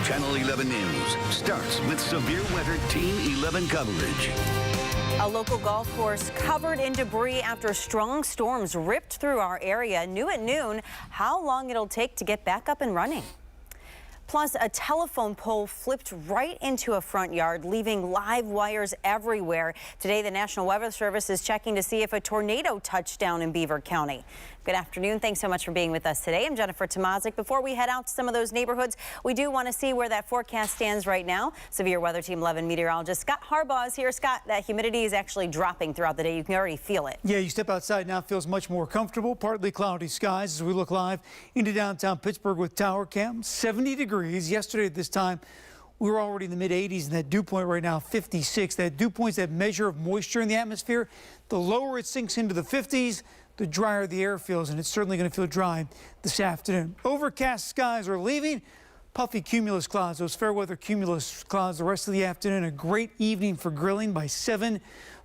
Channel 11 News starts with severe weather Team 11 coverage. A local golf course covered in debris after strong storms ripped through our area. New at noon, how long it'll take to get back up and running. Plus, a telephone pole flipped right into a front yard, leaving live wires everywhere. Today, the National Weather Service is checking to see if a tornado touched down in Beaver County. Good afternoon. Thanks so much for being with us today. I'm Jennifer Tomazik. Before we head out to some of those neighborhoods, we do want to see where that forecast stands right now. Severe Weather Team 11 meteorologist Scott Harbaugh is here. Scott, that humidity is actually dropping throughout the day. You can already feel it. Yeah, you step outside now, it feels much more comfortable. Partly cloudy skies as we look live into downtown Pittsburgh with Tower Cam. 70 degrees. Yesterday at this time, we were already in the mid-80s, and that dew point right now, 56. That dew point is that measure of moisture in the atmosphere. The lower it sinks into the 50s, the drier the air feels, and it's certainly going to feel dry this afternoon. Overcast skies are leaving. Puffy cumulus clouds, those fair weather cumulus clouds the rest of the afternoon. A great evening for grilling by 7,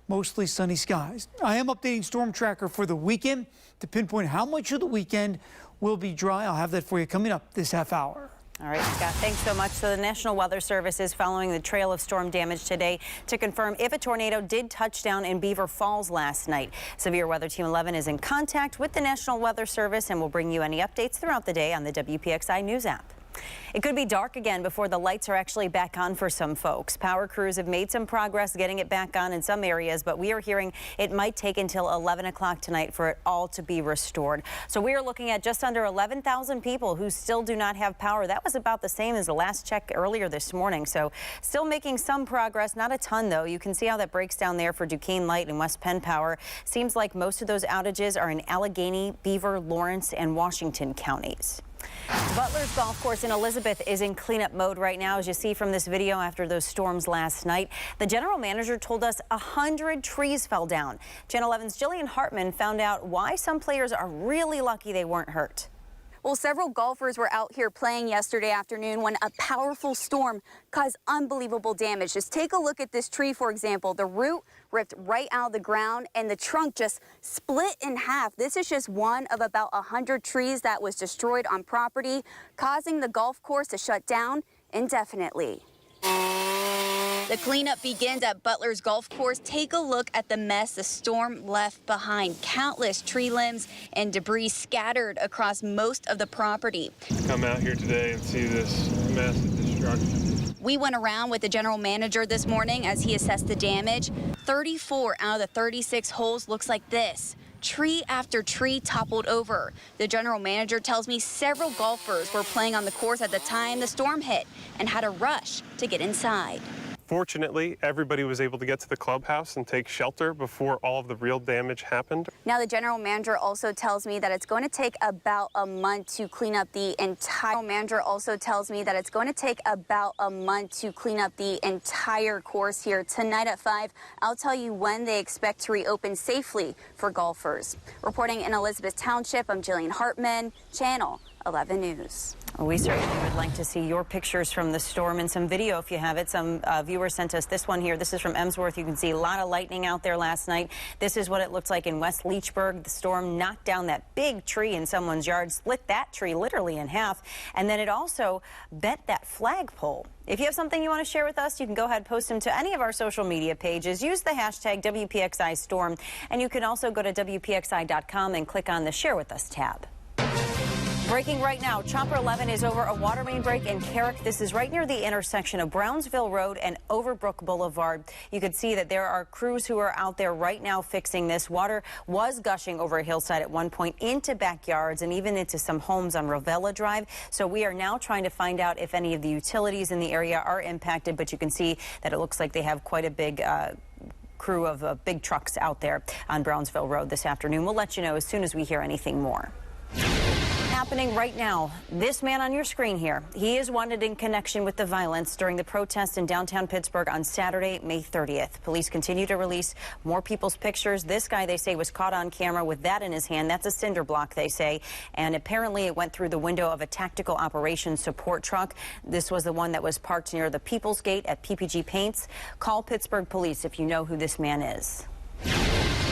mostly sunny skies. I am updating Storm Tracker for the weekend to pinpoint how much of the weekend will be dry. I'll have that for you coming up this half hour. All right, Scott, thanks so much. So the National Weather Service is following the trail of storm damage today to confirm if a tornado did touch down in Beaver Falls last night. Severe Weather Team 11 is in contact with the National Weather Service and will bring you any updates throughout the day on the WPXI News app. It could be dark again before the lights are actually back on for some folks. Power crews have made some progress getting it back on in some areas, but we are hearing it might take until 11 o'clock tonight for it all to be restored. So we are looking at just under 11,000 people who still do not have power. That was about the same as the last check earlier this morning. So still making some progress, not a ton though. You can see how that breaks down there for Duquesne Light and West Penn Power. Seems like most of those outages are in Allegheny, Beaver, Lawrence, and Washington counties. Butler's Golf Course in Elizabeth is in cleanup mode right now, as you see from this video after those storms last night. The general manager told us 100 trees fell down. Channel 11's Jillian Hartman found out why some players are really lucky they weren't hurt. Well, several golfers were out here playing yesterday afternoon when a powerful storm caused unbelievable damage. Just take a look at this tree, for example. The root ripped right out of the ground and the trunk just split in half. This is just one of about 100 trees that was destroyed on property, causing the golf course to shut down indefinitely. The cleanup begins at Butler's Golf Course. Take a look at the mess the storm left behind. Countless tree limbs and debris scattered across most of the property. Come out here today and see this mess of destruction. We went around with the general manager this morning as he assessed the damage. 34 out of the 36 holes looks like this. Tree after tree toppled over. The general manager tells me several golfers were playing on the course at the time the storm hit and had to rush to get inside. Fortunately, everybody was able to get to the clubhouse and take shelter before all of the real damage happened. Now, the general manager also tells me that it's going to take about a month to clean up the entire course here. Tonight at 5, I'll tell you when they expect to reopen safely for golfers. Reporting in Elizabeth Township, I'm Jillian Hartman, Channel 11 News. We certainly would like to see your pictures from the storm and some video if you have it. Some viewers sent us this one here. This is from Emsworth. You can see a lot of lightning out there last night. This is what it looked like in West Leechburg. The storm knocked down that big tree in someone's yard, split that tree literally in half, and then it also bent that flagpole. If you have something you want to share with us, you can go ahead and post them to any of our social media pages. Use the hashtag WPXI Storm, and you can also go to WPXI.com and click on the Share With Us tab. Breaking right now, Chopper 11 is over a water main break in Carrick. This is right near the intersection of Brownsville Road and Overbrook Boulevard. You can see that there are crews who are out there right now fixing this. Water was gushing over a hillside at one point into backyards and even into some homes on Ravella Drive. So we are now trying to find out if any of the utilities in the area are impacted, but you can see that it looks like they have quite a big crew of big trucks out there on Brownsville Road this afternoon. We'll let you know as soon as we hear anything more. Happening right now, this man on your screen here, he is wanted in connection with the violence during the protest in downtown Pittsburgh on Saturday, May 30th. Police continue to release more people's pictures. This guy, they say, was caught on camera with that in his hand. That's a cinder block, they say, and apparently it went through the window of a tactical operations support truck. This was the one that was parked near the People's Gate at PPG Paints. Call Pittsburgh Police if you know who this man is.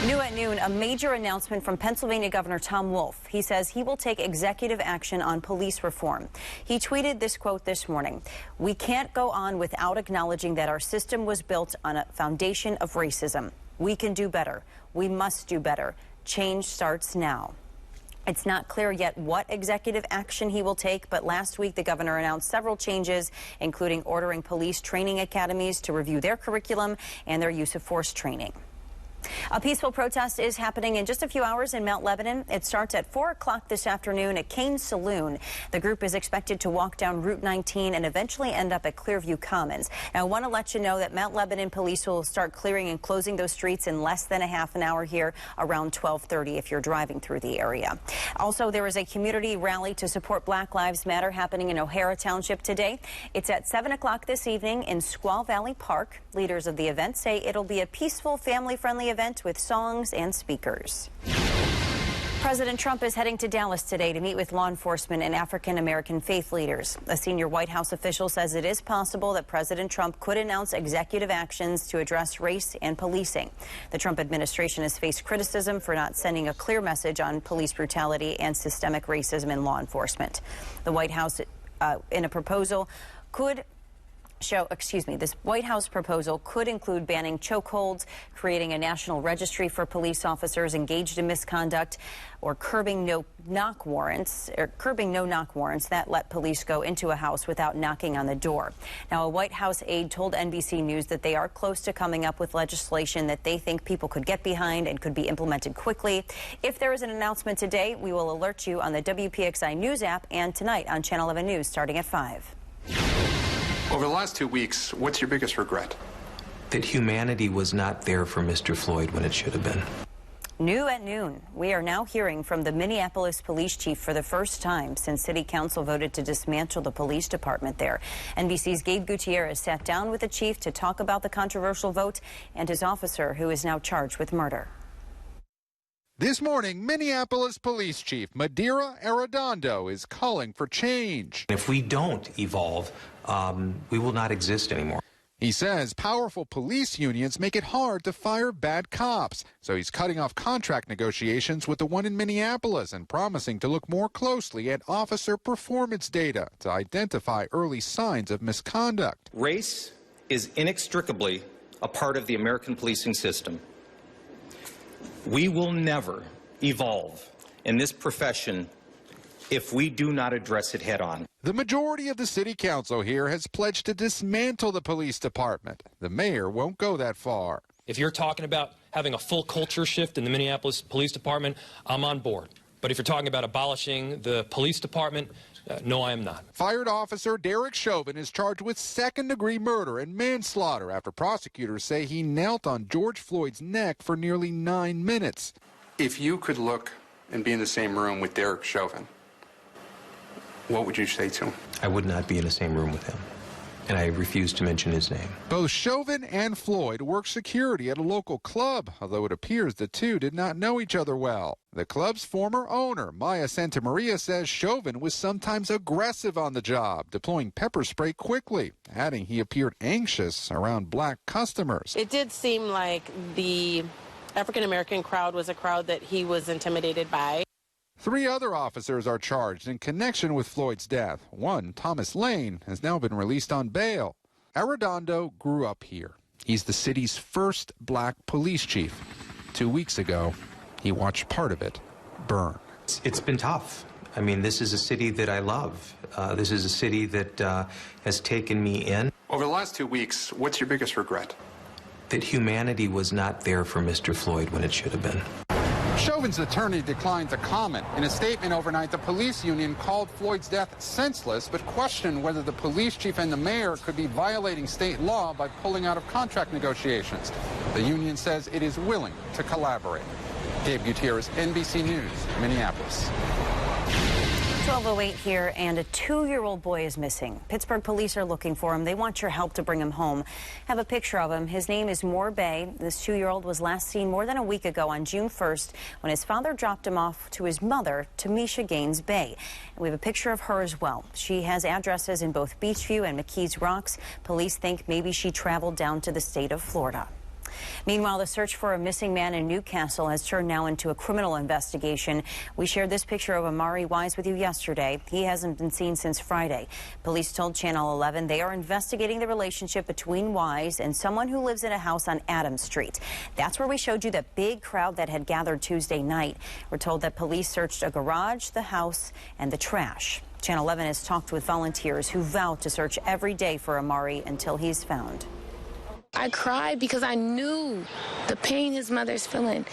New at noon, a major announcement from Pennsylvania Governor Tom Wolf. He says he will take executive action on police reform. He tweeted this quote this morning: "We can't go on without acknowledging that our system was built on a foundation of racism. We can do better. We must do better. Change starts now." It's not clear yet what executive action he will take, but last week the governor announced several changes, including ordering police training academies to review their curriculum and their use of force training. A peaceful protest is happening in just a few hours in Mount Lebanon. It starts at 4 o'clock this afternoon at Cain's Saloon. The group is expected to walk down Route 19 and eventually end up at Clearview Commons. Now, I want to let you know that Mount Lebanon police will start clearing and closing those streets in less than a half an hour here around 12:30 if you're driving through the area. Also, there is a community rally to support Black Lives Matter happening in O'Hara Township today. It's at 7 o'clock this evening in Squaw Valley Park. Leaders of the event say it'll be a peaceful, family-friendly event with songs and speakers. President Trump is heading to Dallas today to meet with law enforcement and African-American faith leaders. A senior White House official says it is possible that President Trump could announce executive actions to address race and policing. The Trump administration has faced criticism for not sending a clear message on police brutality and systemic racism in law enforcement. The White House, in a proposal, this White House proposal could include banning chokeholds, creating a national registry for police officers engaged in misconduct, or curbing no-knock warrants that let police go into a house without knocking on the door. Now, a White House aide told NBC News that they are close to coming up with legislation that they think people could get behind and could be implemented quickly. If there is an announcement today, we will alert you on the WPXI News app and tonight on Channel 11 News starting at 5. Over the last 2 weeks, what's your biggest regret? That humanity was not there for Mr. Floyd when it should have been. New at noon, we are now hearing from the Minneapolis police chief for the first time since City Council voted to dismantle the police department there. NBC's Gabe Gutierrez sat down with the chief to talk about the controversial vote and his officer, who is now charged with murder. This morning, Minneapolis Police Chief Madeira Arredondo is calling for change. If we don't evolve, we will not exist anymore. He says powerful police unions make it hard to fire bad cops, so he's cutting off contract negotiations with the one in Minneapolis and promising to look more closely at officer performance data to identify early signs of misconduct. Race is inextricably a part of the American policing system. We will never evolve in this profession if we do not address it head on. The majority of the city council here has pledged to dismantle the police department. The mayor won't go that far. If you're talking about having a full culture shift in the Minneapolis Police Department, I'm on board. But if you're talking about abolishing the police department, no, I am not. Fired officer Derek Chauvin is charged with second-degree murder and manslaughter after prosecutors say he knelt on George Floyd's neck for nearly 9 minutes. If you could look and be in the same room with Derek Chauvin, what would you say to him? I would not be in the same room with him, and I refuse to mention his name. Both Chauvin and Floyd work security at a local club, although it appears the two did not know each other well. The club's former owner, Maya Santamaria, says Chauvin was sometimes aggressive on the job, deploying pepper spray quickly, adding he appeared anxious around black customers. It did seem like the African-American crowd was a crowd that he was intimidated by. 3 other officers are charged in connection with Floyd's death. One, Thomas Lane, has now been released on bail. Arredondo grew up here. He's the city's first black police chief. 2 weeks ago, he watched part of it burn. It's been tough. I mean, this is a city that I love. This is a city that has taken me in. Over the last 2 weeks, what's your biggest regret? That humanity was not there for Mr. Floyd when it should have been. Chauvin's attorney declined to comment. In a statement overnight, the police union called Floyd's death senseless, but questioned whether the police chief and the mayor could be violating state law by pulling out of contract negotiations. The union says it is willing to collaborate. Gabe Gutierrez, NBC News, Minneapolis. 12:08 here, and a 2-year-old boy is missing. Pittsburgh police are looking for him. They want your help to bring him home. Have a picture of him. His name is Moore Bay. This 2-year-old was last seen more than a week ago on June 1st when his father dropped him off to his mother, Tamisha Gaines Bay. And we have a picture of her as well. She has addresses in both Beachview and McKees Rocks. Police think maybe she traveled down to the state of Florida. Meanwhile, the search for a missing man in Newcastle has turned now into a criminal investigation. We shared this picture of Amari Wise with you yesterday. He hasn't been seen since Friday. Police told Channel 11 they are investigating the relationship between Wise and someone who lives in a house on Adams Street. That's where we showed you the big crowd that had gathered Tuesday night. We're told that police searched a garage, the house, and the trash. Channel 11 has talked with volunteers who vow to search every day for Amari until he's found. I cried because I knew the pain his mother's feeling.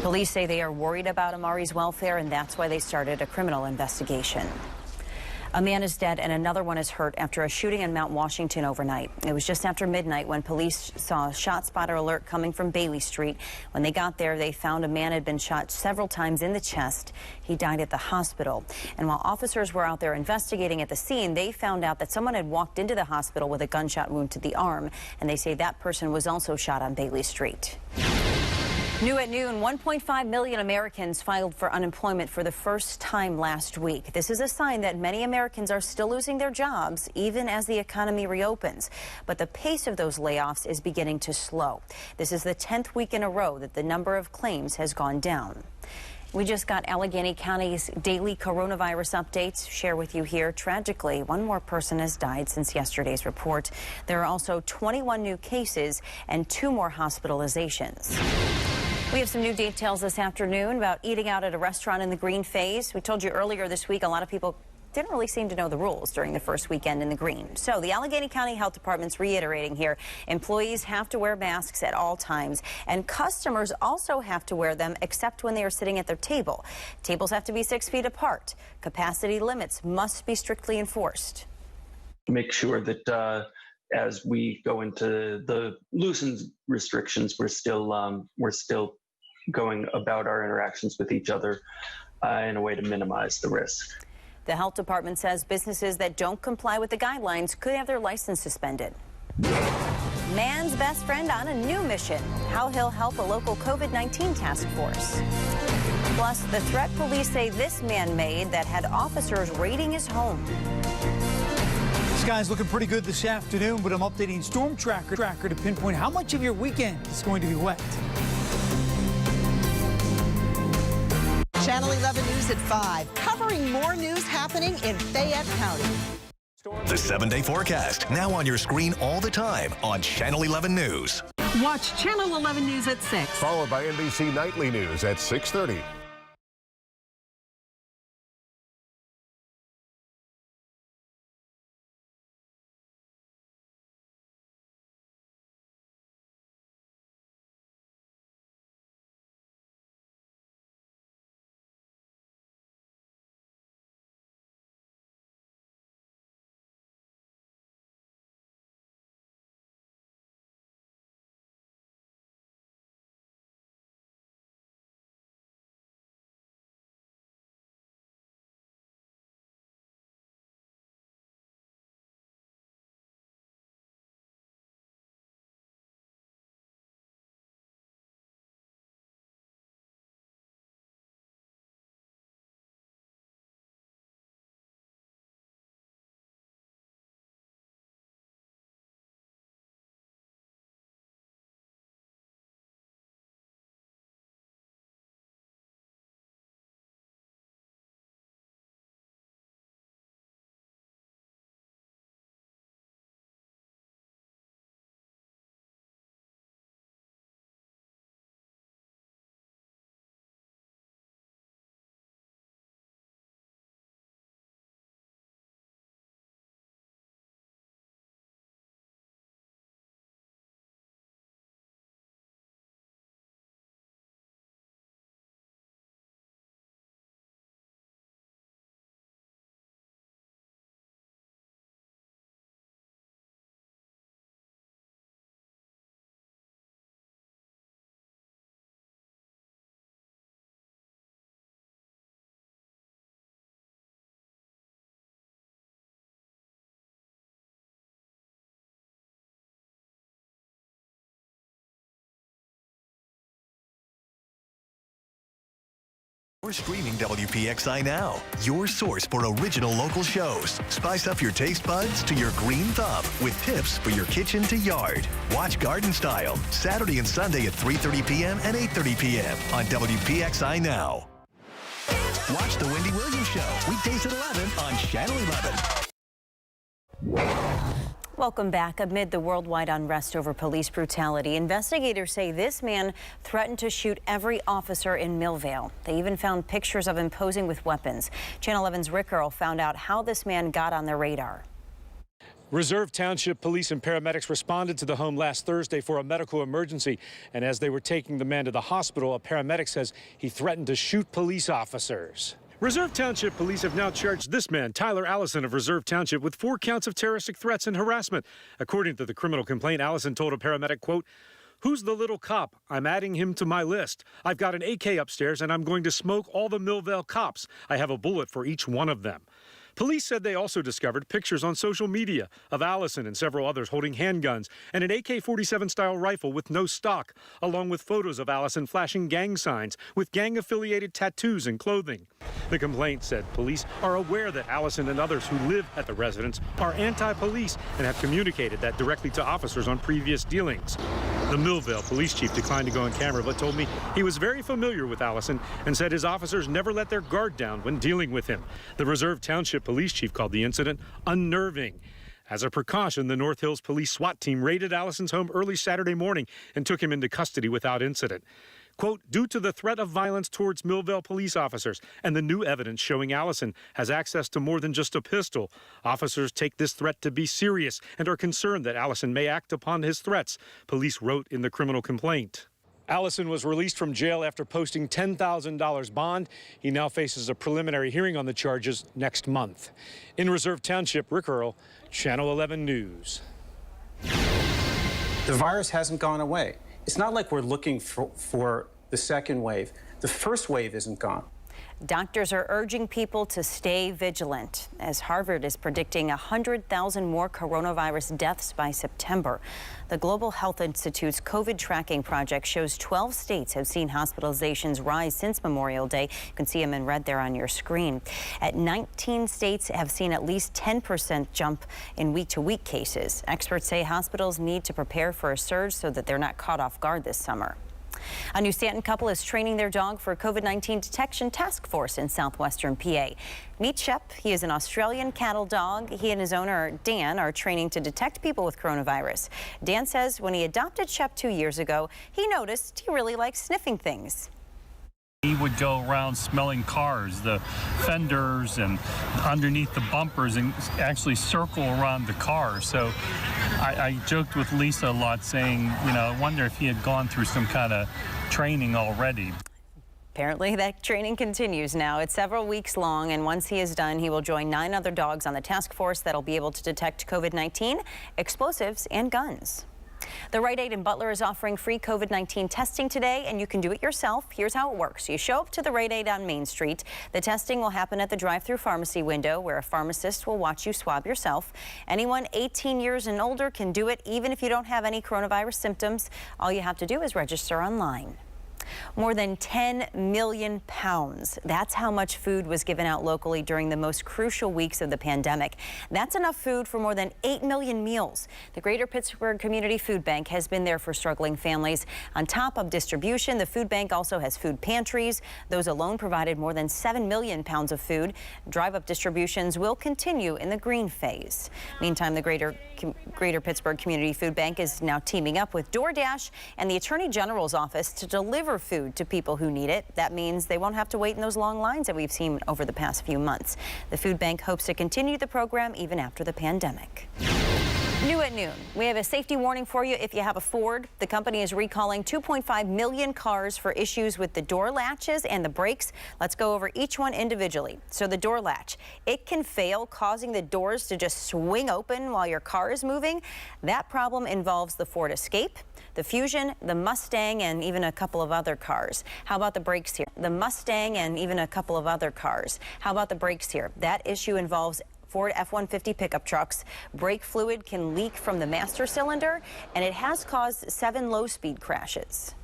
Police say they are worried about Amari's welfare, and that's why they started a criminal investigation. A man is dead and another one is hurt after a shooting in Mount Washington overnight. It was just after midnight when police saw a shot spotter alert coming from Bailey Street. When they got there, they found a man had been shot several times in the chest. He died at the hospital. And while officers were out there investigating at the scene, they found out that someone had walked into the hospital with a gunshot wound to the arm. And they say that person was also shot on Bailey Street. New at noon, 1.5 million Americans filed for unemployment for the first time last week. This is a sign that many Americans are still losing their jobs, even as the economy reopens. But the pace of those layoffs is beginning to slow. This is the 10th week in a row that the number of claims has gone down. We just got Allegheny County's daily coronavirus updates. Share with you here. Tragically, one more person has died since yesterday's report. There are also 21 new cases and 2 more hospitalizations. We have some new details this afternoon about eating out at a restaurant in the Green phase. We told you earlier this week a lot of people didn't really seem to know the rules during the first weekend in the Green. So the Allegheny County Health Department's reiterating here, employees have to wear masks at all times, and customers also have to wear them except when they are sitting at their table. Tables have to be 6 feet apart. Capacity limits must be strictly enforced. Make sure that as we go into the loosened restrictions, we're still going about our interactions with each other in a way to minimize the risk. The health department says businesses that don't comply with the guidelines could have their license suspended. Man's best friend on a new mission. How he'll help a local COVID-19 task force. Plus, the threat police say this man made that had officers raiding his home. Sky's looking pretty good this afternoon, but I'm updating Storm Tracker to pinpoint how much of your weekend is going to be wet. Channel 11 News at 5, covering more news happening in Fayette County. The 7-day forecast, now on your screen all the time on Channel 11 News. Watch Channel 11 News at 6. Followed by NBC Nightly News at 6:30. We're streaming WPXI Now, your source for original local shows. Spice up your taste buds to your green thumb with tips for your kitchen to yard. Watch Garden Style, Saturday and Sunday at 3:30 p.m. and 8:30 p.m. on WPXI Now. Watch The Wendy Williams Show, weekdays at 11 on Channel 11. Welcome back. Amid the worldwide unrest over police brutality, investigators say this man threatened to shoot every officer in Millvale. They even found pictures of him posing with weapons. Channel 11's Rick Earl found out how this man got on their radar. Reserve Township police and paramedics responded to the home last Thursday for a medical emergency. And as they were taking the man to the hospital, a paramedic says he threatened to shoot police officers. Reserve Township police have now charged this man, Tyler Allison of Reserve Township, with 4 counts of terroristic threats and harassment. According to the criminal complaint, Allison told a paramedic, quote, "Who's the little cop? I'm adding him to my list. I've got an AK upstairs and I'm going to smoke all the Millvale cops. I have a bullet for each one of them." Police said they also discovered pictures on social media of Allison and several others holding handguns and an AK-47 style rifle with no stock, along with photos of Allison flashing gang signs with gang-affiliated tattoos and clothing. The complaint said police are aware that Allison and others who live at the residence are anti-police and have communicated that directly to officers on previous dealings. The Millvale police chief declined to go on camera, but told me he was very familiar with Allison and said his officers never let their guard down when dealing with him. The Reserve Township police chief called the incident unnerving. As a precaution, the North Hills Police SWAT team raided Allison's home early Saturday morning and took him into custody without incident. Quote, "Due to the threat of violence towards Millvale police officers and the new evidence showing Allison has access to more than just a pistol, officers take this threat to be serious and are concerned that Allison may act upon his threats," police wrote in the criminal complaint. Allison was released from jail after posting $10,000 bond. He now faces a preliminary hearing on the charges next month. In Reserve Township, Rick Earl, Channel 11 News. The virus hasn't gone away. It's not like we're looking for the second wave. The first wave isn't gone. Doctors are urging people to stay vigilant as Harvard is predicting 100,000 more coronavirus deaths by September. The Global Health Institute's COVID tracking project shows 12 states have seen hospitalizations rise since Memorial Day. You can see them in red there on your screen. 19 states have seen at least 10% jump in week-to-week cases. Experts say hospitals need to prepare for a surge so that they're not caught off guard this summer. A New Stanton couple is training their dog for a COVID-19 detection task force in southwestern PA. Meet Shep. He is an Australian cattle dog. He and his owner, Dan, are training to detect people with coronavirus. Dan says when he adopted Shep 2 years ago, he noticed he really likes sniffing things. He would go around smelling cars, the fenders and underneath the bumpers, and actually circle around the car. So I joked with Lisa a lot saying, you know, I wonder if he had gone through some kind of training already. Apparently that training continues now. It's several weeks long, and once he is done, he will join 9 other dogs on the task force that'll be able to detect COVID-19, explosives, and guns. The Rite Aid in Butler is offering free COVID-19 testing today, and you can do it yourself. Here's how it works. You show up to the Rite Aid on Main Street. The testing will happen at the drive-through pharmacy window, where a pharmacist will watch you swab yourself. Anyone 18 years and older can do it, even if you don't have any coronavirus symptoms. All you have to do is register online. More than 10 million pounds. That's how much food was given out locally during the most crucial weeks of the pandemic. That's enough food for more than 8 million meals. The Greater Pittsburgh Community Food Bank has been there for struggling families. On top of distribution, the food bank also has food pantries. Those alone provided more than 7 million pounds of food. Drive-up distributions will continue in the green phase. Meantime, the Greater Pittsburgh Community Food Bank is now teaming up with DoorDash and the Attorney General's office to deliver food to people who need it. That means they won't have to wait in those long lines that we've seen over the past few months. The food bank hopes to continue the program even after the pandemic. New at noon, we have a safety warning for you if you have a Ford. The company is recalling 2.5 million cars for issues with the door latches and the brakes. Let's go over each one individually. So the door latch, it can fail, causing the doors to just swing open while your car is moving. That problem involves the Ford Escape, the Fusion, the Mustang, and even a couple of other cars. How about the brakes here? The Mustang and even a couple of other cars. How about the brakes here? That issue involves Ford F-150 pickup trucks. Brake fluid can leak from the master cylinder, and it has caused 7 low-speed crashes.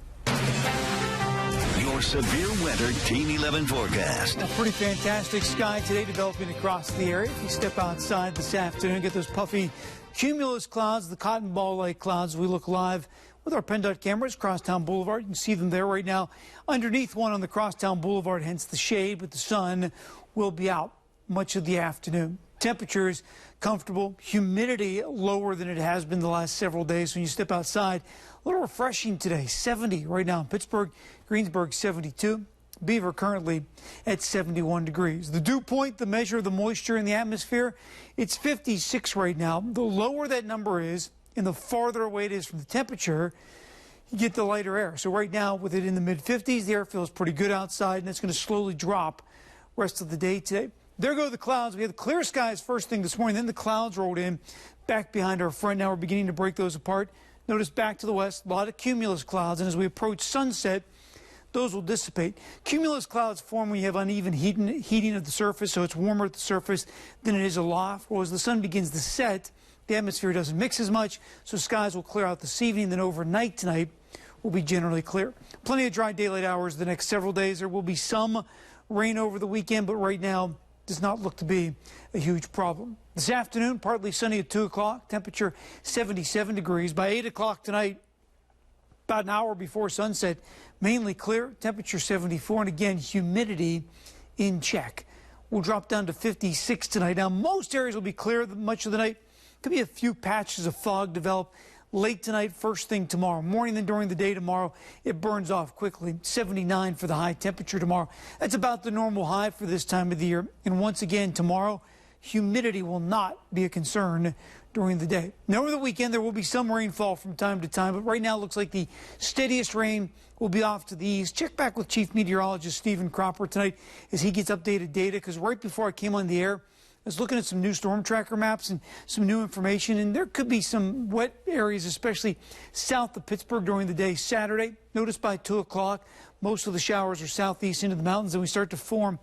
You're your severe weather Team 11 forecast. A pretty fantastic sky today developing across the area. If you step outside this afternoon, get those puffy cumulus clouds, the cotton ball-like clouds. We look live with our PennDOT cameras, Crosstown Boulevard. You can see them there right now underneath one on the Crosstown Boulevard, hence the shade, but the sun will be out much of the afternoon. Temperatures comfortable, humidity lower than it has been the last several days. When you step outside, a little refreshing today, 70 right now in Pittsburgh, Greensburg 72, Beaver currently at 71 degrees. The dew point, the measure of the moisture in the atmosphere, it's 56 right now. The lower that number is and the farther away it is from the temperature, you get the lighter air. So right now with it in the mid-50s, the air feels pretty good outside, and it's going to slowly drop rest of the day today. There go the clouds. We had the clear skies first thing this morning. Then the clouds rolled in back behind our front. Now we're beginning to break those apart. Notice back to the west, a lot of cumulus clouds. And as we approach sunset, those will dissipate. Cumulus clouds form when you have uneven heating of the surface, so it's warmer at the surface than it is aloft. Well, as the sun begins to set, the atmosphere doesn't mix as much, so skies will clear out this evening. Then overnight tonight will be generally clear. Plenty of dry daylight hours the next several days. There will be some rain over the weekend, but right now does not look to be a huge problem. This afternoon, partly sunny at 2 o'clock, temperature 77 degrees. By 8 o'clock tonight, about an hour before sunset, mainly clear, temperature 74, and again, humidity in check. We'll drop down to 56 tonight. Now, most areas will be clear much of the night. Could be a few patches of fog develop late tonight, first thing tomorrow morning. Then during the day tomorrow, it burns off quickly. 79 for the high temperature tomorrow. That's about the normal high for this time of the year. And once again, tomorrow, humidity will not be a concern during the day. Now, over the weekend, there will be some rainfall from time to time, but right now it looks like the steadiest rain will be off to the east. Check back with Chief Meteorologist Stephen Cropper tonight as he gets updated data, because right before I came on the air, I was looking at some new storm tracker maps and some new information, and there could be some wet areas, especially south of Pittsburgh during the day Saturday. Notice by 2 o'clock, most of the showers are southeast into the mountains, and we start to form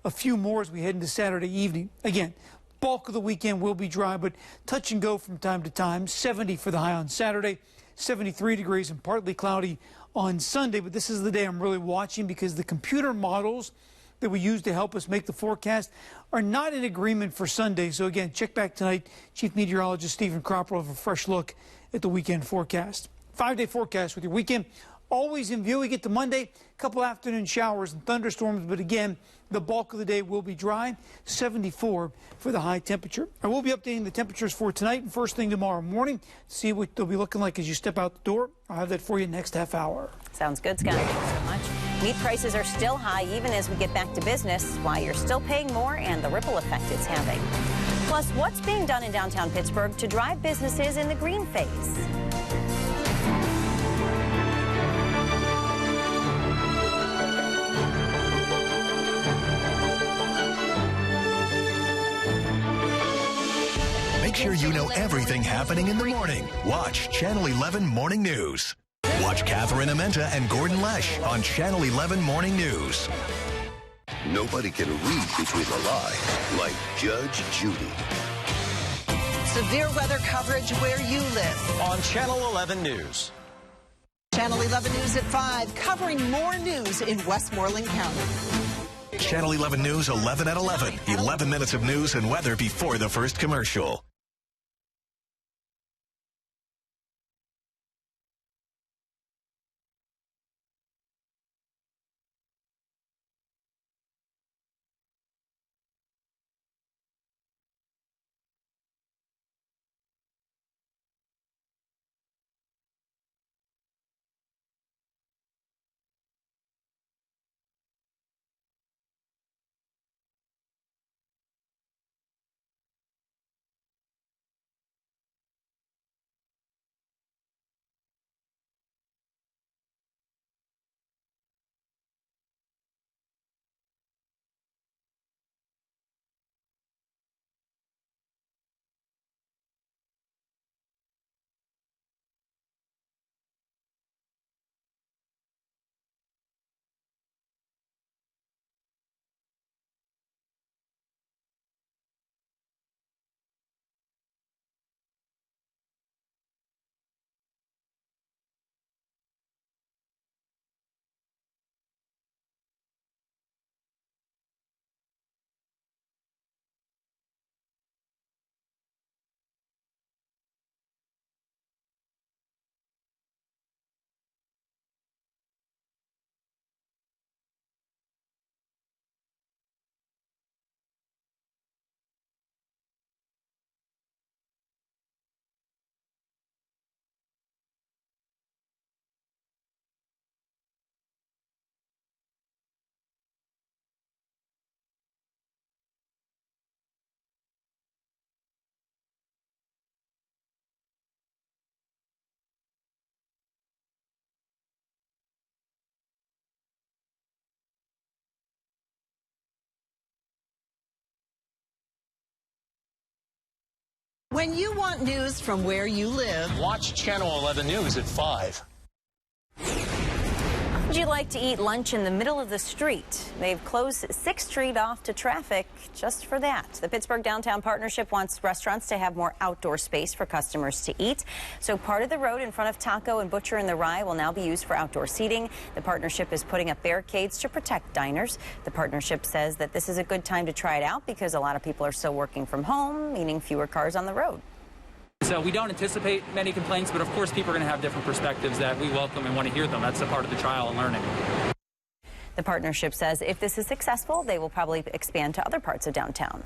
a few more as we head into Saturday evening. Again, bulk of the weekend will be dry, but touch and go from time to time. 70 for the high on Saturday, 73 degrees and partly cloudy on Sunday. But this is the day I'm really watching, because the computer models that we use to help us make the forecast are not in agreement for Sunday. So again, check back tonight. Chief Meteorologist Stephen Cropper will have a fresh look at the weekend forecast. 5-day forecast with your weekend always in view. We get to Monday, a couple afternoon showers and thunderstorms, but again, the bulk of the day will be dry. 74 for the high temperature. I will be updating the temperatures for tonight and first thing tomorrow morning. See what they'll be looking like as you step out the door. I'll have that for you next half hour. Sounds good, Scott. Thank you so much. Meat prices are still high even as we get back to business, why you're still paying more and the ripple effect it's having. Plus, what's being done in downtown Pittsburgh to drive businesses in the green phase? Make sure you know everything happening in the morning. Watch Channel 11 Morning News. Watch Catherine Amenta and Gordon Lesh on Channel 11 Morning News. Nobody can read between the lines like Judge Judy. Severe weather coverage where you live. On Channel 11 News. Channel 11 News at 5, covering more news in Westmoreland County. Channel 11 News 11 at 11. 11 minutes of news and weather before the first commercial. When you want news from where you live, Watch Channel 11 News at 5. Would you like to eat lunch in the middle of the street? They've closed 6th Street off to traffic just for that. The Pittsburgh Downtown Partnership wants restaurants to have more outdoor space for customers to eat. So part of the road in front of Taco and Butcher in the Rye will now be used for outdoor seating. The partnership is putting up barricades to protect diners. The partnership says that this is a good time to try it out because a lot of people are still working from home, meaning fewer cars on the road. So we don't anticipate many complaints, but of course people are going to have different perspectives that we welcome and want to hear them. That's a part of the trial and learning. The partnership says if this is successful, they will probably expand to other parts of downtown.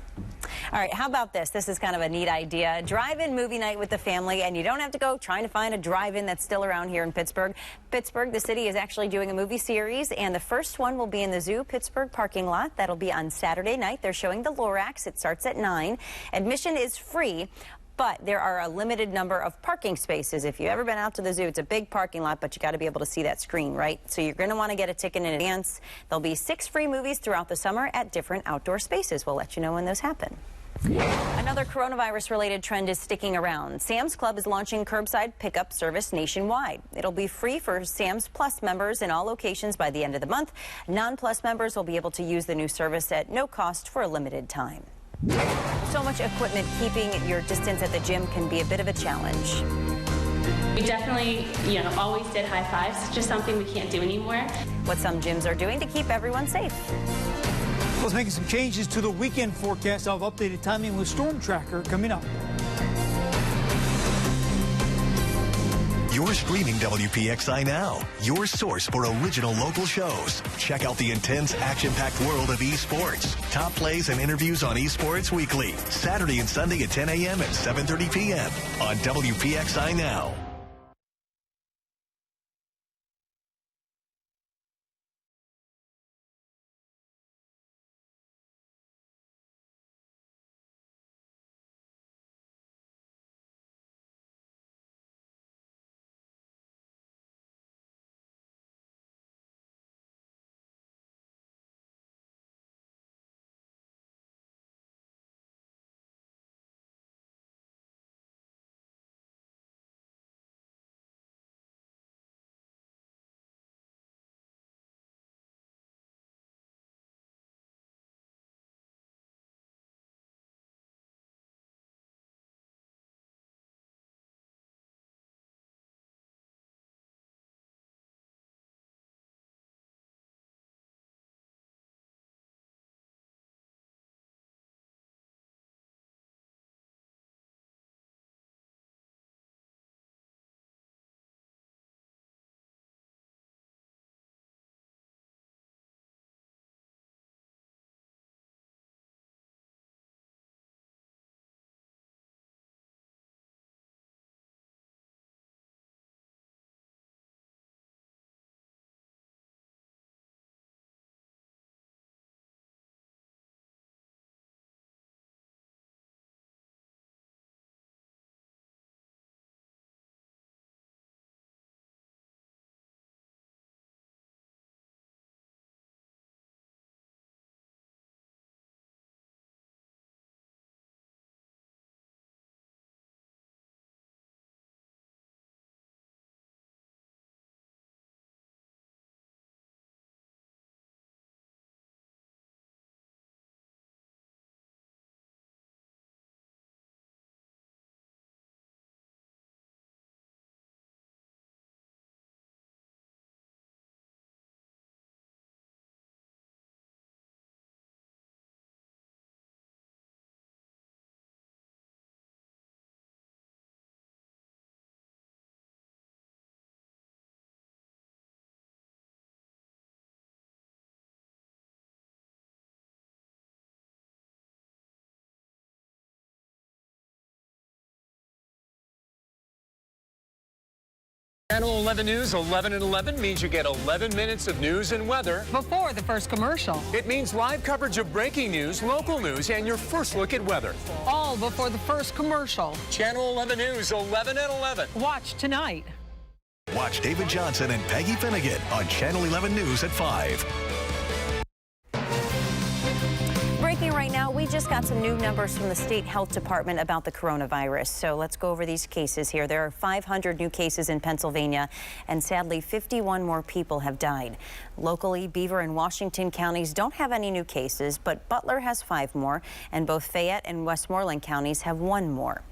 All right, how about this? This is kind of a neat idea. Drive-in movie night with the family, and you don't have to go trying to find a drive-in that's still around here in Pittsburgh. Pittsburgh, the city, is actually doing a movie series, and the first one will be in the Zoo Pittsburgh parking lot. That'll be on Saturday night. They're showing The Lorax. It starts at 9. Admission is free. But there are a limited number of parking spaces. If you've ever been out to the zoo, it's a big parking lot, but you got to be able to see that screen, right? So you're going to want to get a ticket in advance. There'll be 6 free movies throughout the summer at different outdoor spaces. We'll let you know when those happen. Another coronavirus-related trend is sticking around. Sam's Club is launching curbside pickup service nationwide. It'll be free for Sam's Plus members in all locations by the end of the month. Non-Plus members will be able to use the new service at no cost for a limited time. So much equipment, keeping your distance at the gym can be a bit of a challenge. We definitely, always did high fives. It's just something we can't do anymore. What some gyms are doing to keep everyone safe. Let's make some changes to the weekend forecast. I'll have updated timing with Storm Tracker coming up. You're streaming WPXI now, your source for original local shows. Check out the intense, action-packed world of esports. Top plays and interviews on Esports Weekly, Saturday and Sunday at 10 a.m. and 7:30 p.m. on WPXI Now. Channel 11 News, 11 and 11 means you get 11 minutes of news and weather before the first commercial. It means live coverage of breaking news, local news, and your first look at weather. All before the first commercial. Channel 11 News, 11 and 11. Watch tonight. Watch David Johnson and Peggy Finnegan on Channel 11 News at 5. Breaking right now, we just got some new numbers from the state health department about the coronavirus. So let's go over these cases here. There are 500 new cases in Pennsylvania, and sadly 51 more people have died. Locally, Beaver and Washington counties don't have any new cases, but Butler has 5 more, and both Fayette and Westmoreland counties have 1 more.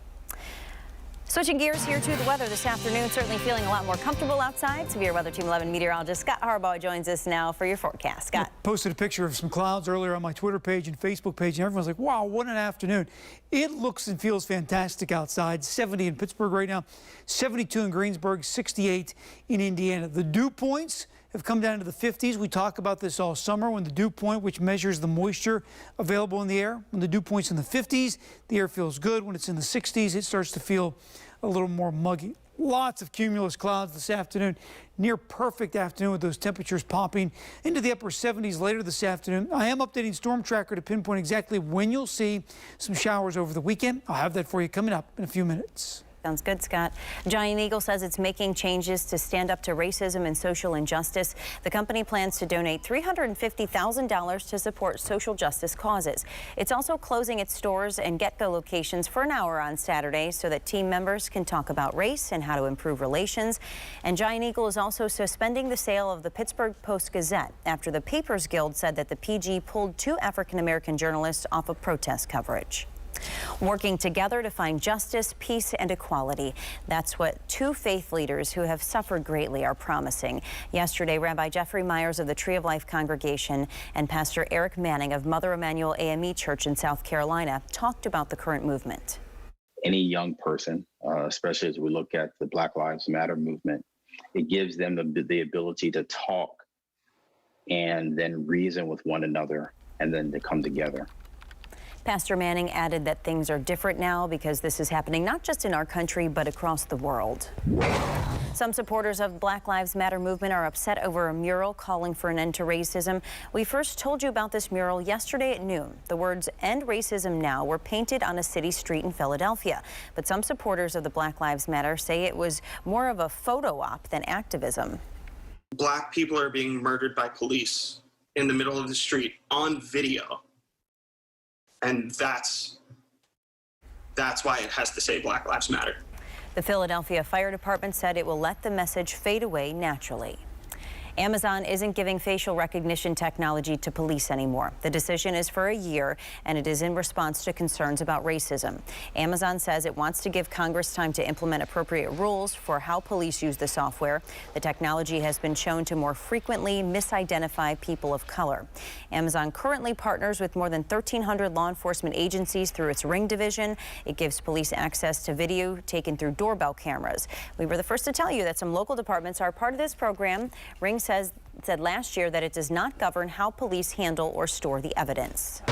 Switching gears here to the weather this afternoon, certainly feeling a lot more comfortable outside. Severe Weather Team 11 meteorologist Scott Harbaugh joins us now for your forecast. Scott. I posted a picture of some clouds earlier on my Twitter page and Facebook page, and everyone's like, wow, what an afternoon. It looks and feels fantastic outside. 70 in Pittsburgh right now, 72 in Greensburg, 68 in Indiana. The dew points have come down to the 50s. We talk about this all summer when the dew point, which measures the moisture available in the air, when the dew point's in the 50s, the air feels good. When it's in the 60s, it starts to feel a little more muggy. Lots of cumulus clouds this afternoon. Near perfect afternoon with those temperatures popping into the upper 70s later this afternoon. I am updating Storm Tracker to pinpoint exactly when you'll see some showers over the weekend. I'll have that for you coming up in a few minutes. Sounds good, Scott. Giant Eagle says it's making changes to stand up to racism and social injustice. The company plans to donate $350,000 to support social justice causes. It's also closing its stores and get-go locations for an hour on Saturday so that team members can talk about race and how to improve relations. And Giant Eagle is also suspending the sale of the Pittsburgh Post-Gazette after the Papers Guild said that the PG pulled 2 African-American journalists off of protest coverage. Working together to find justice, peace, and equality. That's what 2 faith leaders who have suffered greatly are promising. Yesterday, Rabbi Jeffrey Myers of the Tree of Life Congregation and Pastor Eric Manning of Mother Emanuel AME Church in South Carolina talked about the current movement. Any young person, especially as we look at the Black Lives Matter movement, it gives them the ability to talk and then reason with one another and then to come together. Pastor Manning added that things are different now because this is happening not just in our country, but across the world. Some supporters of Black Lives Matter movement are upset over a mural calling for an end to racism. We first told you about this mural yesterday at noon. The words "End Racism Now" were painted on a city street in Philadelphia. But some supporters of the Black Lives Matter say it was more of a photo op than activism. Black people are being murdered by police in the middle of the street on video. And that's why it has to say Black Lives Matter. The Philadelphia Fire Department said it will let the message fade away naturally. Amazon isn't giving facial recognition technology to police anymore. The decision is for a year, and it is in response to concerns about racism. Amazon says it wants to give Congress time to implement appropriate rules for how police use the software. The technology has been shown to more frequently misidentify people of color. Amazon currently partners with more than 1,300 law enforcement agencies through its Ring division. It gives police access to video taken through doorbell cameras. We were the first to tell you that some local departments are part of this program. Ring said last year that it does not govern how police handle or store the evidence.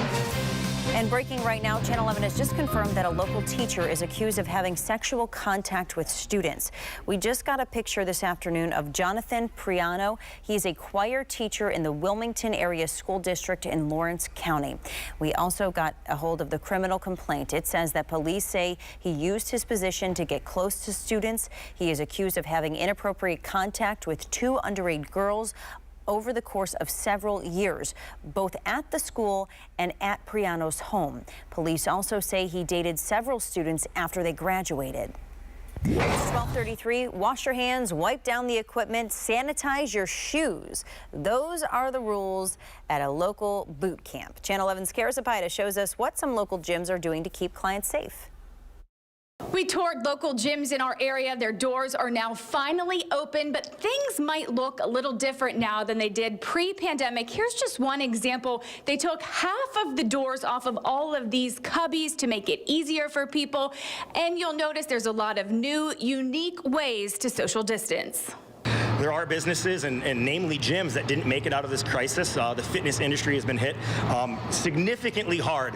And breaking right now, Channel 11 has just confirmed that a local teacher is accused of having sexual contact with students. We just got a picture this afternoon of Jonathan Priano. He's a choir teacher in the Wilmington Area School District in Lawrence County. We also got a hold of the criminal complaint. It says that police say he used his position to get close to students. He is accused of having inappropriate contact with 2 underage girls over the course of several years, both at the school and at Priano's home. Police also say he dated several students after they graduated. It's 12:33. Wash your hands, wipe down the equipment, sanitize your shoes. Those are the rules at a local boot camp. Channel 11's Kara Zapata shows us what some local gyms are doing to keep clients safe. We toured local gyms in our area. Their doors are now finally open, but things might look a little different now than they did pre-pandemic. Here's just one example. They took half of the doors off of all of these cubbies to make it easier for people. And you'll notice there's a lot of new, unique ways to social distance. There are businesses, and namely gyms, that didn't make it out of this crisis. The fitness industry has been hit significantly hard.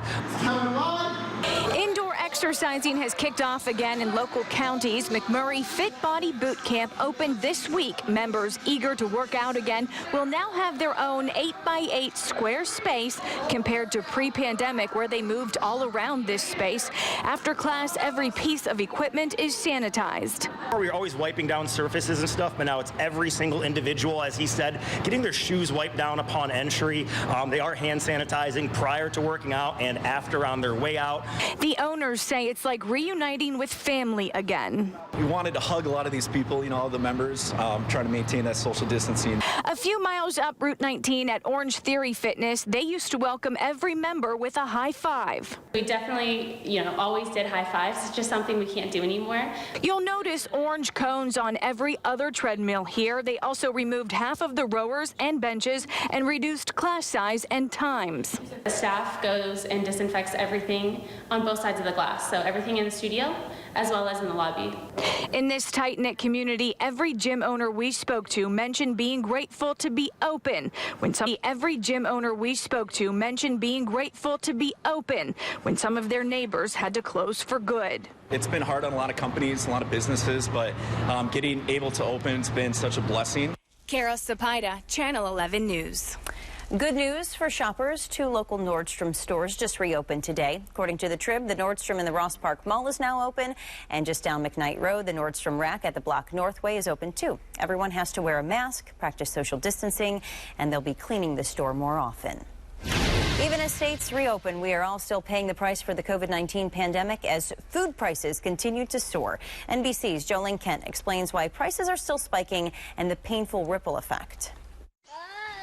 Indoor Exercising has kicked off again in local counties. McMurray Fit Body Boot Camp opened this week. Members eager to work out again will now have their own 8x8 square space compared to pre-pandemic where they moved all around this space. After class, every piece of equipment is sanitized. We were always wiping down surfaces and stuff, but now it's every single individual, as he said, getting their shoes wiped down upon entry. They are hand sanitizing prior to working out and after on their way out. The owners say it's like reuniting with family again. We wanted to hug a lot of these people, all the members, trying to maintain that social distancing. A few miles up Route 19 at Orange Theory Fitness, they used to welcome every member with a high five. We definitely, always did high fives. It's just something we can't do anymore. You'll notice orange cones on every other treadmill here. They also removed half of the rowers and benches and reduced class size and times. The staff goes and disinfects everything on both sides of the glass, so everything in the studio as well as in the lobby. In this tight-knit community, every gym owner we spoke to mentioned being grateful to be open. Every gym owner we spoke to mentioned being grateful to be open when some of their neighbors had to close for good. It's been hard on a lot of companies, a lot of businesses, but getting able to open has been such a blessing. Carol Sapaida, Channel 11 News. Good news for shoppers. 2 local Nordstrom stores just reopened today. According to the Trib, the Nordstrom in the Ross Park Mall is now open. And just down McKnight Road, the Nordstrom Rack at the Block Northway is open too. Everyone has to wear a mask, practice social distancing, and they'll be cleaning the store more often. Even as states reopen, we are all still paying the price for the COVID-19 pandemic as food prices continue to soar. NBC's Jolene Kent explains why prices are still spiking and the painful ripple effect.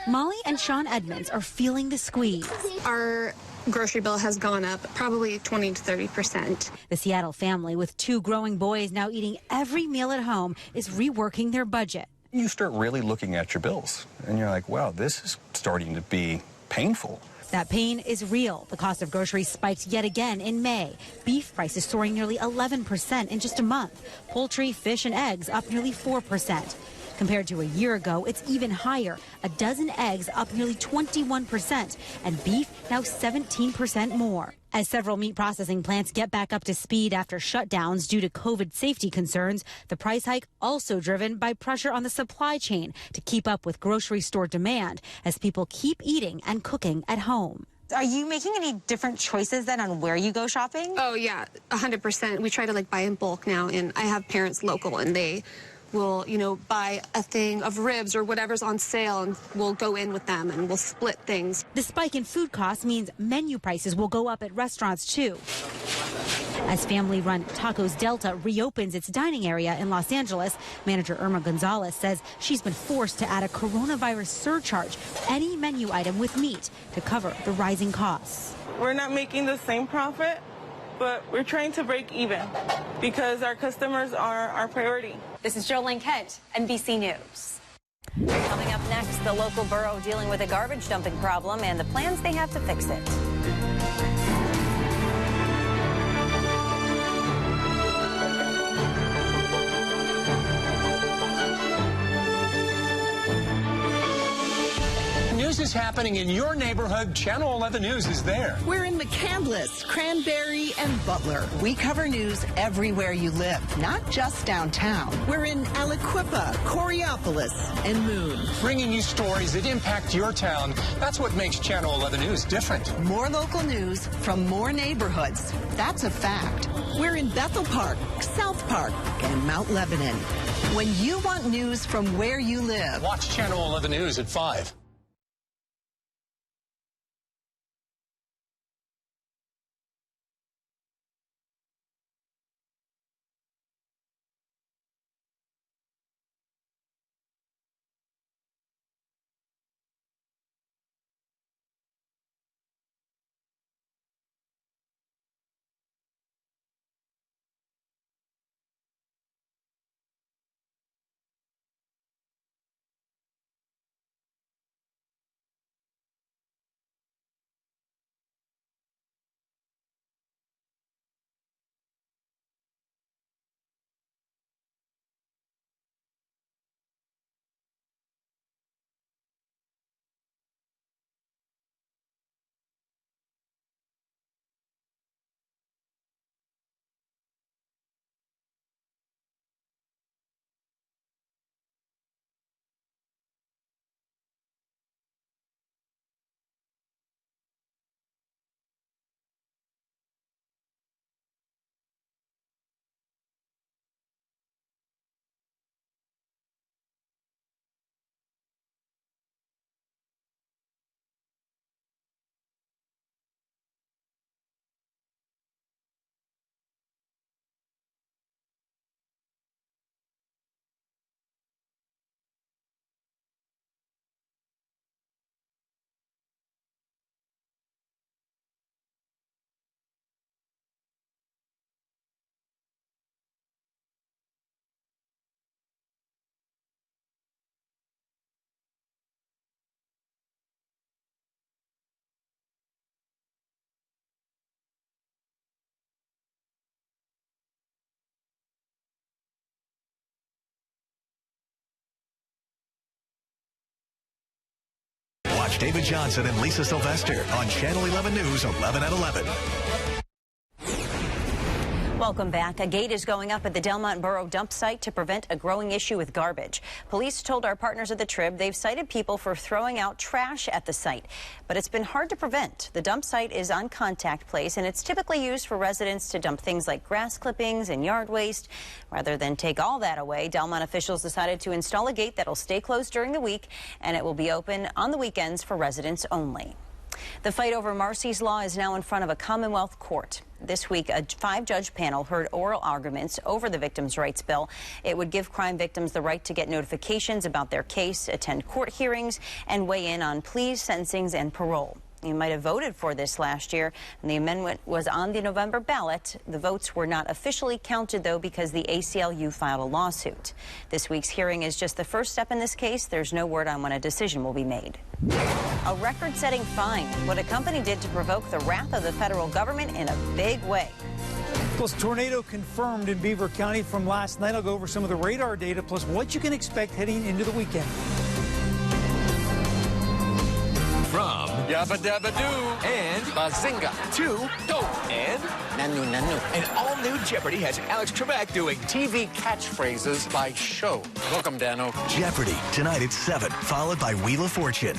Molly and Sean Edmonds are feeling the squeeze. Our grocery bill has gone up probably 20 to 30%. The Seattle family with 2 growing boys now eating every meal at home is reworking their budget. You start really looking at your bills and you're like, wow, this is starting to be painful. That pain is real. The cost of groceries spiked yet again in May. Beef prices soaring nearly 11% in just a month. Poultry, fish, and eggs up nearly 4%. Compared to a year ago, it's even higher. A dozen eggs up nearly 21%, and beef now 17% more. As several meat processing plants get back up to speed after shutdowns due to COVID safety concerns, the price hike also driven by pressure on the supply chain to keep up with grocery store demand as people keep eating and cooking at home. Are you making any different choices then on where you go shopping? Oh yeah, 100%. We try to buy in bulk now, and I have parents local, and they will, buy a thing of ribs or whatever's on sale, and we'll go in with them and we'll split things. The spike in food costs means menu prices will go up at restaurants too. As family-run Tacos Delta reopens its dining area in Los Angeles, manager Irma Gonzalez says she's been forced to add a coronavirus surcharge to any menu item with meat to cover the rising costs. We're not making the same profit, but we're trying to break even because our customers are our priority. This is Jolene Kent, NBC News. Coming up next, the local borough dealing with a garbage dumping problem and the plans they have to fix it. News is happening in your neighborhood. Channel 11 News is there. We're in McCandless, Cranberry, and Butler. We cover news everywhere you live, not just downtown. We're in Aliquippa, Coraopolis, and Moon. Bringing you stories that impact your town. That's what makes Channel 11 News different. More local news from more neighborhoods. That's a fact. We're in Bethel Park, South Park, and Mount Lebanon. When you want news from where you live, Watch Channel 11 News at 5. David Johnson and Lisa Sylvester on Channel 11 News 11 at 11. Welcome back. A gate is going up at the Delmont Borough dump site to prevent a growing issue with garbage. Police told our partners at the Trib they've cited people for throwing out trash at the site, but it's been hard to prevent. The dump site is on Contact Place, and it's typically used for residents to dump things like grass clippings and yard waste. Rather than take all that away, Delmont officials decided to install a gate that'll stay closed during the week, and it will be open on the weekends for residents only. The fight over Marsy's Law is now in front of a Commonwealth court. This week, a 5-judge panel heard oral arguments over the Victims' Rights Bill. It would give crime victims the right to get notifications about their case, attend court hearings, and weigh in on pleas, sentencings, and parole. You might have voted for this last year, and the amendment was on the November ballot. The votes were not officially counted, though, because the ACLU filed a lawsuit. This week's hearing is just the first step in this case. There's no word on when a decision will be made. A record-setting fine, what a company did to provoke the wrath of the federal government in a big way. Plus, tornado confirmed in Beaver County from last night. I'll go over some of the radar data, plus what you can expect heading into the weekend. From Yabba Dabba Doo and Bazinga to Dope and Nanu Nanu. An all-new Jeopardy has Alex Trebek doing TV catchphrases by show. Welcome, Dano. Jeopardy, tonight at 7, followed by Wheel of Fortune.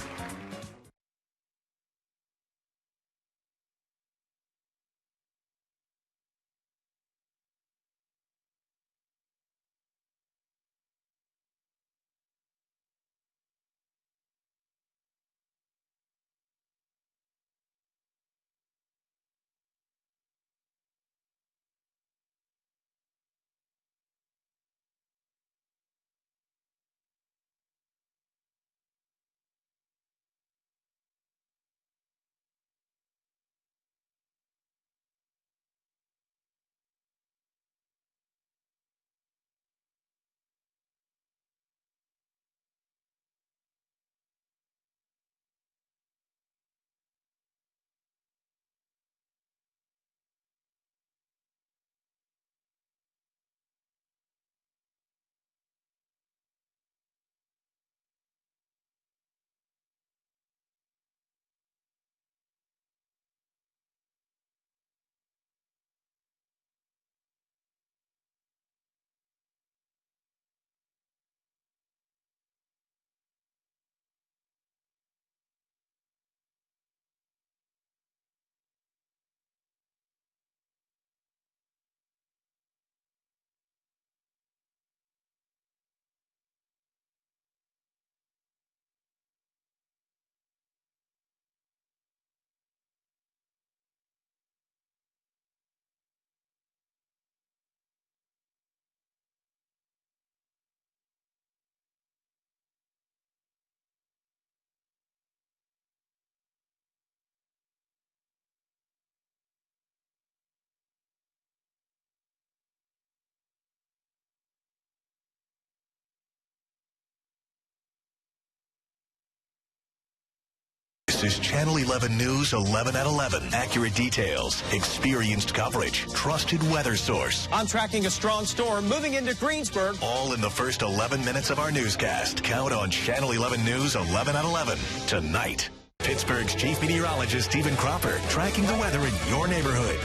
This is Channel 11 News 11 at 11. Accurate details, experienced coverage, trusted weather source. I'm tracking a strong storm moving into Greensburg. All in the first 11 minutes of our newscast. Count on Channel 11 News 11 at 11 tonight. Pittsburgh's chief meteorologist Stephen Cropper tracking the weather in your neighborhood.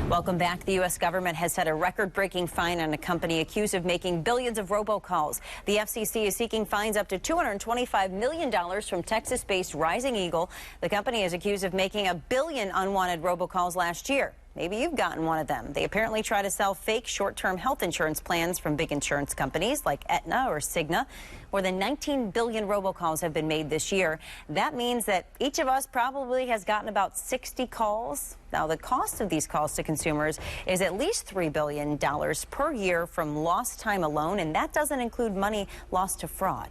Welcome back. The U.S. government has set a record-breaking fine on a company accused of making billions of robocalls. The FCC is seeking fines up to $225 million from Texas-based Rising Eagle. The company is accused of making 1 billion unwanted robocalls last year. Maybe you've gotten one of them. They apparently try to sell fake short-term health insurance plans from big insurance companies like Aetna or Cigna. More than 19 billion robocalls have been made this year. That means that each of us probably has gotten about 60 calls. Now, the cost of these calls to consumers is at least $3 billion per year from lost time alone, and that doesn't include money lost to fraud.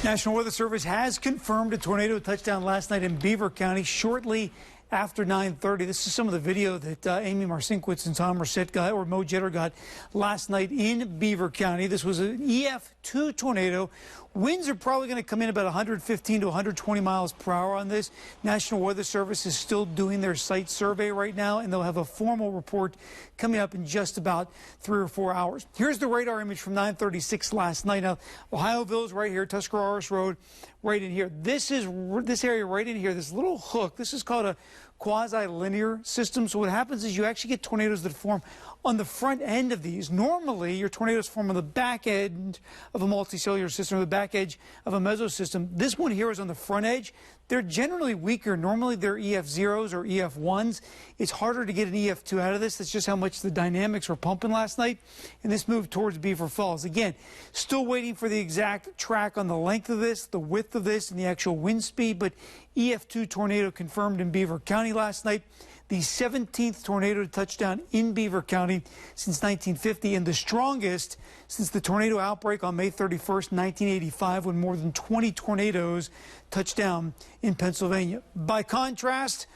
National Weather Service has confirmed a tornado touchdown last night in Beaver County shortly after 9:30. This is some of the video that Amy Marcinkwitz and Tom Merced got, or Mo Jeter got last night in Beaver County. This was an EF2 tornado Winds are probably going to come in about 115 to 120 miles per hour on this. National Weather Service is still doing their site survey right now, and they'll have a formal report coming up in just about 3 or 4 hours. Here's the radar image from 9:36 last night. Now, Ohioville is right here, Tuscarawas Road right in here. This area right in here, this little hook, this is called a quasi-linear system. So what happens is you actually get tornadoes that form on the front end of these. Normally, your tornadoes form on the back end of a multicellular system or the back edge of a mesosystem. This one here is on the front edge. They're generally weaker. Normally, they're EF0s or EF1s. It's harder to get an EF2 out of this. That's just how much the dynamics were pumping last night. And this moved towards Beaver Falls. Again, still waiting for the exact track on the length of this, the width of this, and the actual wind speed. But EF2 tornado confirmed in Beaver County last night. The 17th tornado to touch down in Beaver County since 1950, and the strongest since the tornado outbreak on May 31st, 1985, when more than 20 tornadoes touched down in Pennsylvania. By contrast,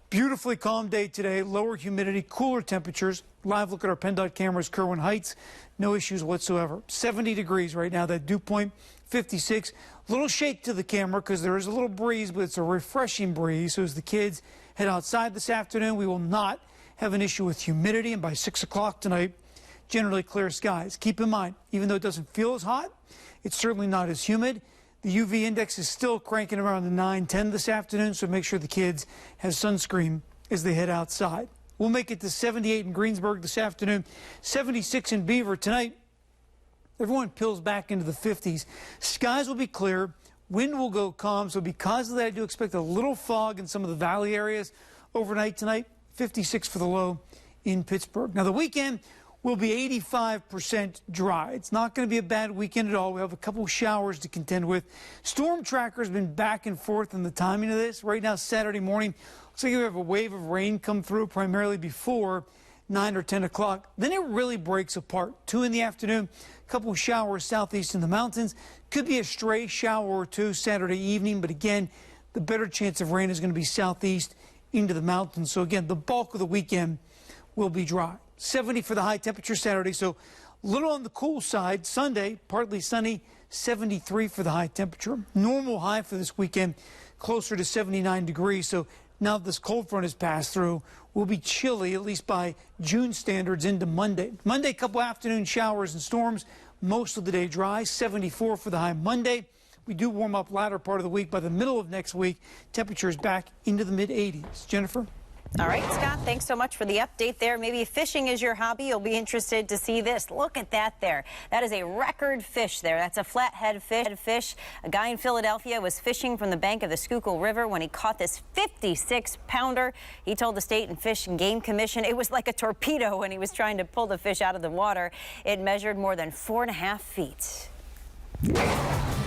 beautifully calm day today, lower humidity, cooler temperatures. Live look at our PennDOT cameras, Kerwin Heights, no issues whatsoever. 70 degrees right now, that dew point 56. Little shake to the camera because there is a little breeze, but it's a refreshing breeze. So as the kids head outside this afternoon, we will not have an issue with humidity. And by 6 o'clock tonight, generally clear skies. Keep in mind, even though it doesn't feel as hot, it's certainly not as humid. The UV index is still cranking around the 9-10 this afternoon, so make sure the kids have sunscreen as they head outside. We'll make it to 78 in Greensburg this afternoon, 76 in Beaver tonight. Everyone peels back into the 50s. Skies will be clear. Wind will go calm. So because of that, I do expect a little fog in some of the valley areas overnight tonight. 56 for the low in Pittsburgh. Now, the weekend will be 85% dry. It's not going to be a bad weekend at all. We have a couple showers to contend with. Storm Tracker's been back and forth on the timing of this. Right now, Saturday morning, looks like we have a wave of rain come through primarily before 9 or 10 o'clock. Then it really breaks apart. 2 in the afternoon, a couple of showers southeast in the mountains. Could be a stray shower or two Saturday evening, but again, the better chance of rain is going to be southeast into the mountains. So again, the bulk of the weekend will be dry. 70 for the high temperature Saturday, so a little on the cool side. Sunday, partly sunny, 73 for the high temperature. Normal high for this weekend, closer to 79 degrees. So now that this cold front has passed through, will be chilly, at least by June standards, into Monday. Monday, a couple afternoon showers and storms. Most of the day dry, 74 for the high Monday. We do warm up latter part of the week. By the middle of next week, temperatures back into the mid-80s. Jennifer? All right, Scott, thanks so much for the update there. Maybe fishing is your hobby. You'll be interested to see this. Look at that there. That is a record fish there. That's a flathead fish. A guy in Philadelphia was fishing from the bank of the Schuylkill River when he caught this 56-pounder. He told the State and Fish and Game Commission it was like a torpedo when he was trying to pull the fish out of the water. It measured more than 4.5 feet.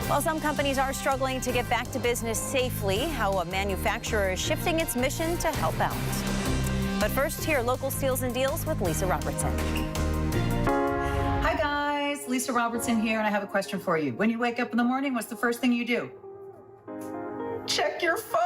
Well, some companies are struggling to get back to business safely. How a manufacturer is shifting its mission to help out. But first, here, local steals and deals with Lisa Robertson. Hi, guys. Lisa Robertson here, and I have a question for you. When you wake up in the morning, what's the first thing you do? Check your phone.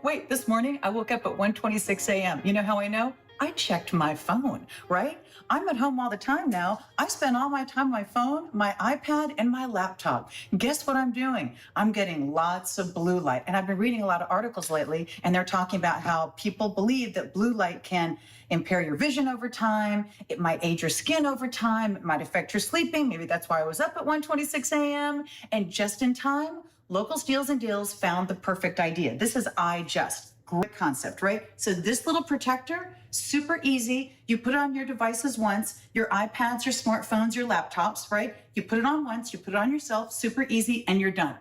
Wait, this morning I woke up at 1:26 a.m. You know how I know? I checked my phone, right? I'm at home all the time now. I spend all my time on my phone, my iPad, and my laptop. Guess what I'm doing? I'm getting lots of blue light. And I've been reading a lot of articles lately, and they're talking about how people believe that blue light can impair your vision over time. It might age your skin over time. It might affect your sleeping. Maybe that's why I was up at 1:26 a.m. And just in time, Local Steals and Deals found the perfect idea. This is iJust. Great concept, right? So this little protector, super easy. You put it on your devices once, your iPads, your smartphones, your laptops, right? You put it on once, you put it on yourself, super easy, and you're done.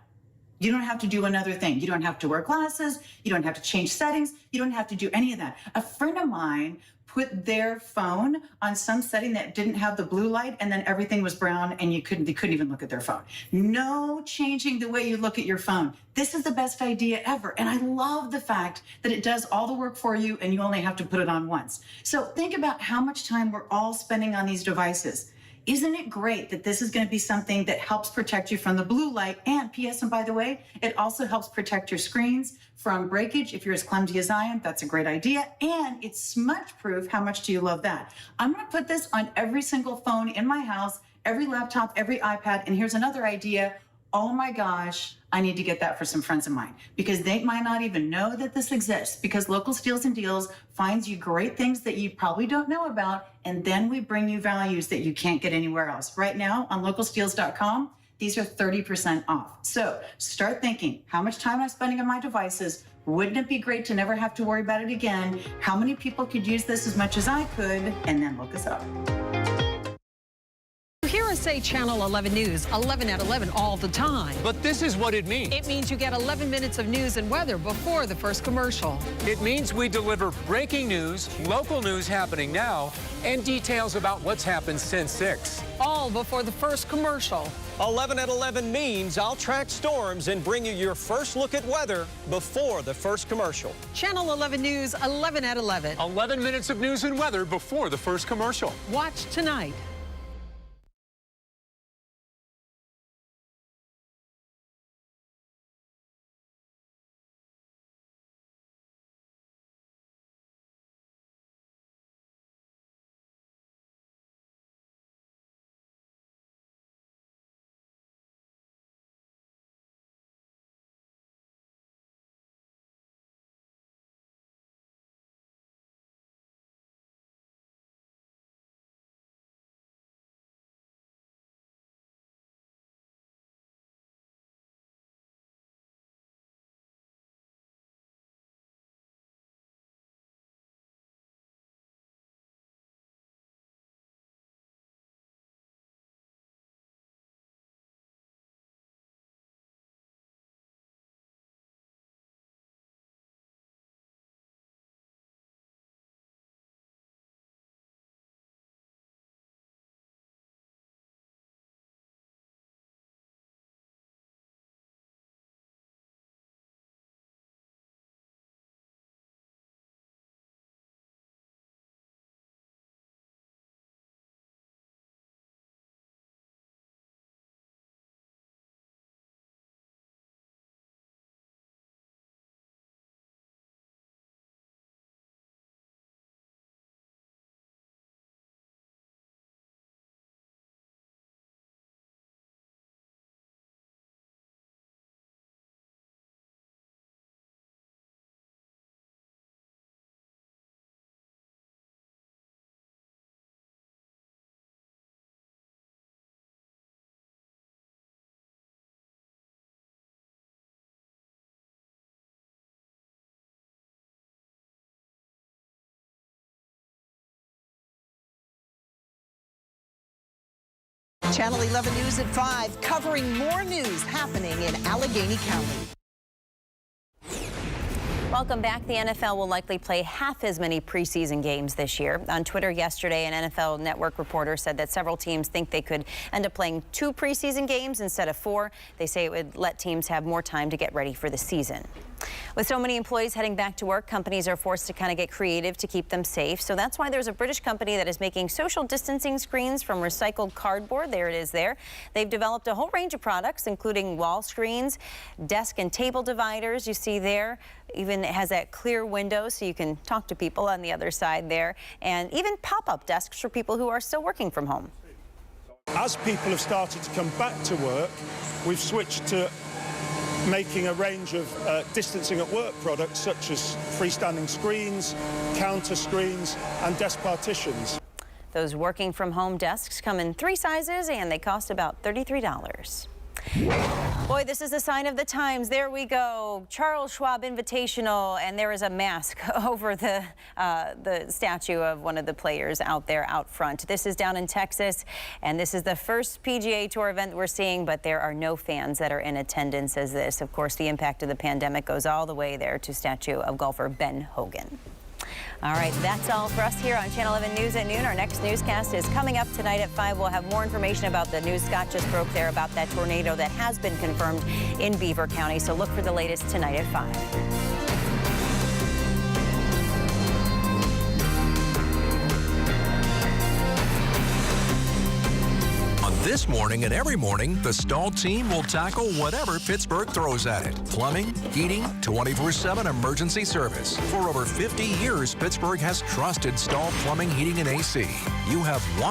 You don't have to do another thing. You don't have to wear glasses. You don't have to change settings. You don't have to do any of that. A friend of mine put their phone on some setting that didn't have the blue light, and then everything was brown, and they couldn't even look at their phone. No changing the way you look at your phone. This is the best idea ever, and I love the fact that it does all the work for you, and you only have to put it on once. So think about how much time we're all spending on these devices. Isn't it great that this is going to be something that helps protect you from the blue light? And P.S. and by the way, it also helps protect your screens from breakage. If you're as clumsy as I am, that's a great idea. And it's smudge proof. How much do you love that? I'm going to put this on every single phone in my house, every laptop, every iPad. And here's another idea. oh my gosh, I need to get that for some friends of mine, because they might not even know that this exists, because Local Steals and Deals finds you great things that you probably don't know about, and then we bring you values that you can't get anywhere else. Right now on localsteals.com, these are 30% off. So start thinking, how much time am I spending on my devices? Wouldn't it be great to never have to worry about it again? How many people could use this as much as I could? And then look us up. Hear us say Channel 11 News 11 at 11 all the time. But this is what it means. It means you get 11 minutes of news and weather before the first commercial. It means we deliver breaking news, local news happening now, and details about what's happened since 6. All before the first commercial. 11 at 11 means I'll track storms and bring you your first look at weather before the first commercial. Channel 11 News 11 at 11. 11 minutes of news and weather before the first commercial. Watch tonight. Channel 11 News at 5, covering more news happening in Allegheny County. Welcome back. The NFL will likely play half as many preseason games this year. On Twitter yesterday, an NFL Network reporter said that several teams think they could end up playing 2 preseason games instead of 4. They say it would let teams have more time to get ready for the season. With so many employees heading back to work, companies are forced to kind of get creative to keep them safe. So that's why there's a British company that is making social distancing screens from recycled cardboard. There it is there. They've developed a whole range of products, including wall screens, desk and table dividers. You see there, even it has that clear window so you can talk to people on the other side there, and even pop-up desks for people who are still working from home. As people have started to come back to work, we've switched to making a range of distancing at work products such as freestanding screens, counter screens and desk partitions. Those working from home desks come in 3 sizes and they cost about $33. Boy, this is a sign of the times. There we go. Charles Schwab Invitational, and there is a mask over the statue of one of the players out there out front. This is down in Texas, and this is the first PGA Tour event we're seeing, but there are no fans that are in attendance as this. Of course, the impact of the pandemic goes all the way there to statue of golfer Ben Hogan. All right, that's all for us here on Channel 11 News at noon. Our next newscast is coming up tonight at 5. We'll have more information about the news Scott just broke there about that tornado that has been confirmed in Beaver County. So look for the latest tonight at 5. This morning and every morning, the Stahl team will tackle whatever Pittsburgh throws at it. Plumbing, heating, 24/7 emergency service. For over 50 years, Pittsburgh has trusted Stahl Plumbing, Heating, and AC. You have one